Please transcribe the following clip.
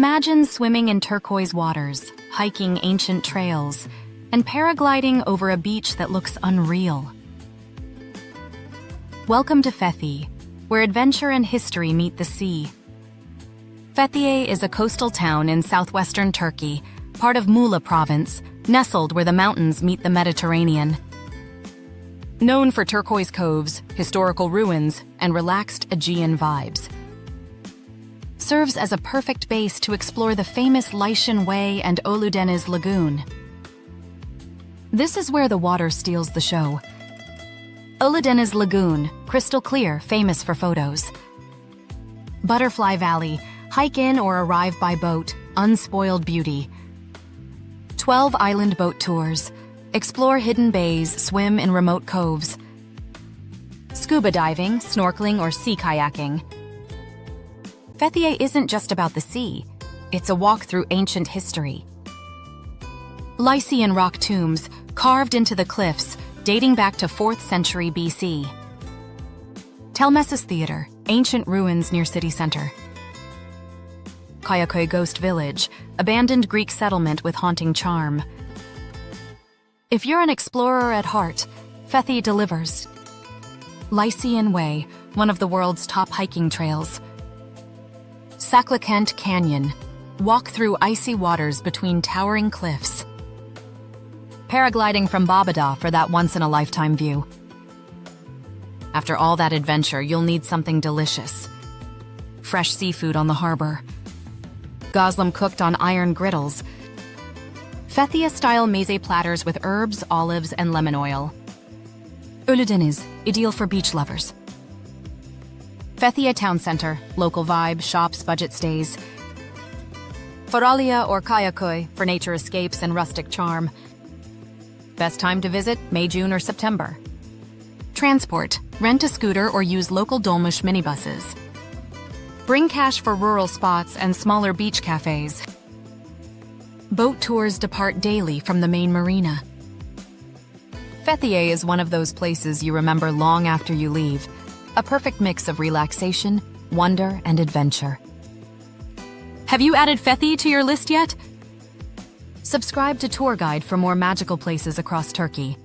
Imagine swimming in turquoise waters, hiking ancient trails, and paragliding over a beach that looks unreal. Welcome to Fethiye, where adventure and history meet the sea. Fethiye is a coastal town in southwestern Turkey, part of Muğla province, nestled where the mountains meet the Mediterranean. Known for turquoise coves, historical ruins, and relaxed Aegean vibes. Serves as a perfect base to explore the famous Lycian Way and Ölüdeniz Lagoon. This is where the water steals the show. Ölüdeniz Lagoon, crystal clear, famous for photos. Butterfly Valley, hike in or arrive by boat, unspoiled beauty. 12 island boat tours, explore hidden bays, swim in remote coves. Scuba diving, snorkeling, or sea kayaking. Fethiye isn't just about the sea, it's a walk through ancient history. Lycian rock tombs, carved into the cliffs, dating back to 4th century BC. Telmessus Theater, ancient ruins near city center. Kayaköy Ghost Village, abandoned Greek settlement with haunting charm. If you're an explorer at heart, Fethiye delivers. Lycian Way, one of the world's top hiking trails. Saklıkent Canyon, walk through icy waters between towering cliffs. Paragliding from Babada for that once-in-a-lifetime view. After all that adventure, you'll need something delicious. Fresh seafood on the harbor. Goslam cooked on iron griddles. Fethiye-style meze platters with herbs, olives, and lemon oil. Ölüdeniz, ideal for beach lovers. Fethiye Town Center, local vibe, shops, budget stays. Paragliding or Kayaköy for nature escapes and rustic charm. Best time to visit, May, June, or September. Transport, rent a scooter or use local dolmuş minibuses. Bring cash for rural spots and smaller beach cafes. Boat tours depart daily from the main marina. Fethiye is one of those places you remember long after you leave. A perfect mix of relaxation, wonder, and adventure. Have you added Fethiye to your list yet? Subscribe to Tour Guide for more magical places across Turkey.